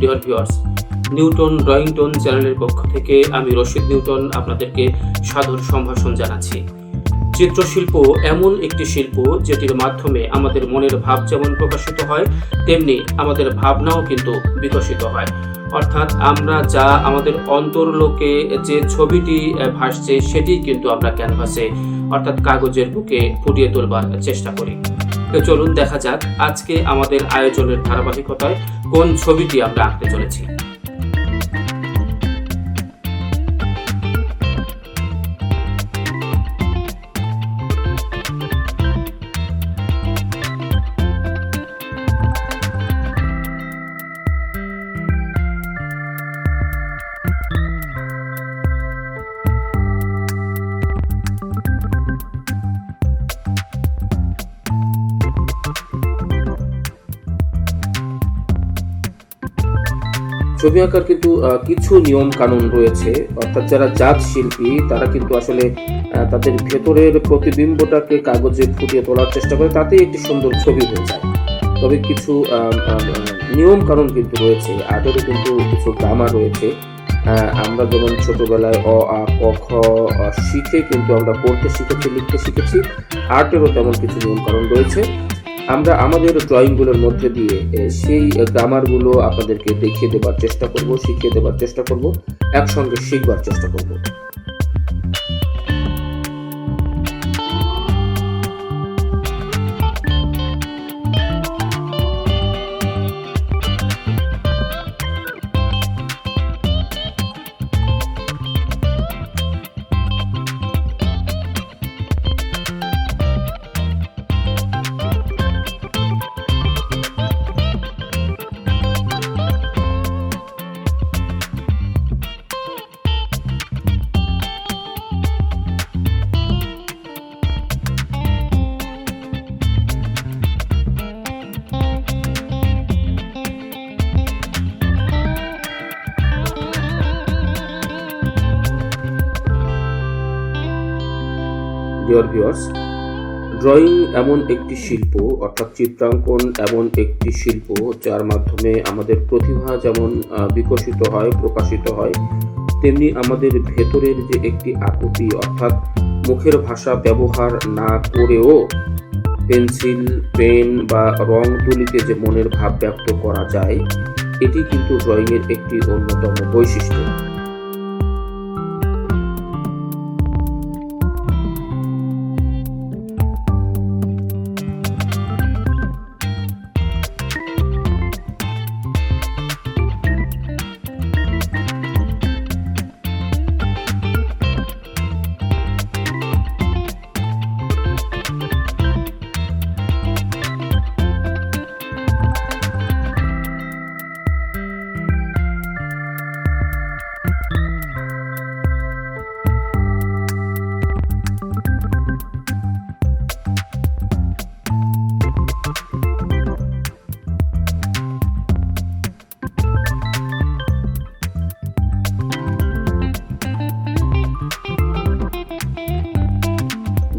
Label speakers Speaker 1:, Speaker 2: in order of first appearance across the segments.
Speaker 1: Dear viewers, Newton drawing tone চ্যানেলের পক্ষ থেকে আমি রশিদ নিউটন আপনাদেরকে সাদর সম্ভাষণ জানাচ্ছি। চিত্রশিল্প এমন একটি শিল্প যেটির মাধ্যমে আমাদের মনের ভাব যেমন প্রকাশিত হয়, তেমনি আমাদের ভাবনাও কিন্তু বিকশিত হয়। অর্থাৎ আমরা যা আমাদের অন্তর্লোকে যে ছবিটি ভাসছে সেটি কিন্তু আমরা ক্যানভাসে অর্থাৎ কাগজের বুকে ফুটিয়ে তোলবার চেষ্টা করি। তো চলুন দেখা যাক আজকে আমাদের আয়োজনের ধারাবাহিকতায় কোন ছবিটি আমরা আঁকতে চলেছি। ছবি আঁকার কিন্তু কিছু নিয়ম কানুন রয়েছে, অর্থাৎ যারা জাত শিল্পী তারা কিন্তু আসলে তাদের ভেতরের প্রতিবিম্বটাকে কাগজে ফুটিয়ে তোলার চেষ্টা করে, তাতেই একটি সুন্দর ছবি হয়ে যায়। তবে কিছু নিয়ম কানুন কিন্তু রয়েছে, আর্টেরও কিন্তু কিছু গ্রামার রয়েছে। আমরা যেমন ছোটবেলায় অ আ ক খ শিখে কিন্তু আমরা পড়তে শিখেছি, লিখতে শিখেছি, আর্টেরও তেমন কিছু নিয়ম কানুন রয়েছে। আমরা আমাদের ড্রয়িংগুলোর মধ্যে দিয়ে সেই গ্রামারগুলো আপনাদেরকে দেখিয়ে দেবার চেষ্টা করব, শিখিয়ে দেবার চেষ্টা করব, একসঙ্গে শিখবার চেষ্টা করব। ডিয়ার ভিউয়ার্স, ড্রয়িং এমন একটি শিল্প, অর্থাৎ চিত্রাঙ্কন এমন একটি শিল্প যার মাধ্যমে আমাদের প্রতিভা যেমন বিকশিত হয়, প্রকাশিত হয়, তেমনি আমাদের ভেতরের যে একটি আকুতি, অর্থাৎ মুখের ভাষা ব্যবহার না করেও পেন্সিল, পেন বা রং তুলিতে যে মনের ভাব ব্যক্ত করা যায়, এটি কিন্তু ড্রয়িংয়ের একটি অন্যতম বৈশিষ্ট্য।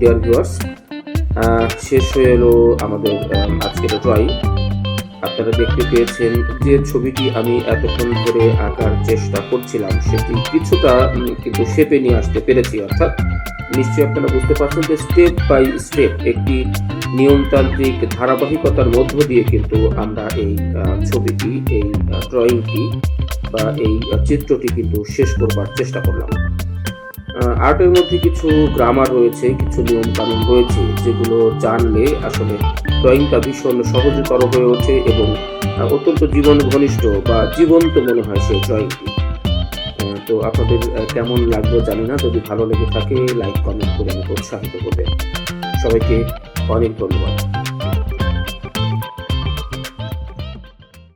Speaker 1: ডিয়ার ভিউয়ার্স, শেষ হয়ে এলো আমাদের আজকের ড্রয়িং। আপনারা দেখতে পেয়েছেন যে ছবিটি আমি এতক্ষণ ধরে আঁকার চেষ্টা করছিলাম সেটি কিছুটা কিন্তু শেপে নিয়ে আসতে পেরেছি। অর্থাৎ নিশ্চয়ই আপনারা বুঝতে পারছেন যে স্টেপ বাই স্টেপ একটি নিয়মতান্ত্রিক ধারাবাহিকতার মধ্য দিয়ে কিন্তু আমরা এই ছবিটি, এই ড্রয়িংটি বা এই চিত্রটি কিন্তু শেষ করবার চেষ্টা করলাম। আর্টের মধ্যে কিছু গ্রামার রয়েছে, কিছু নিয়ম কানুন রয়েছে, যেগুলো জানলে আসলে ড্রয়িংটা ভীষণ সহজতর হয়ে ওঠে এবং অত্যন্ত জীবন ঘনিষ্ঠ বা জীবন্ত মনে হয় সেই ড্রয়িংটি। তো আপনাদের কেমন লাগলো জানি না, যদি ভালো লেগে থাকে লাইক কমেন্ট করে আমাকে উৎসাহিত করবেন। সবাইকে অনেক ধন্যবাদ।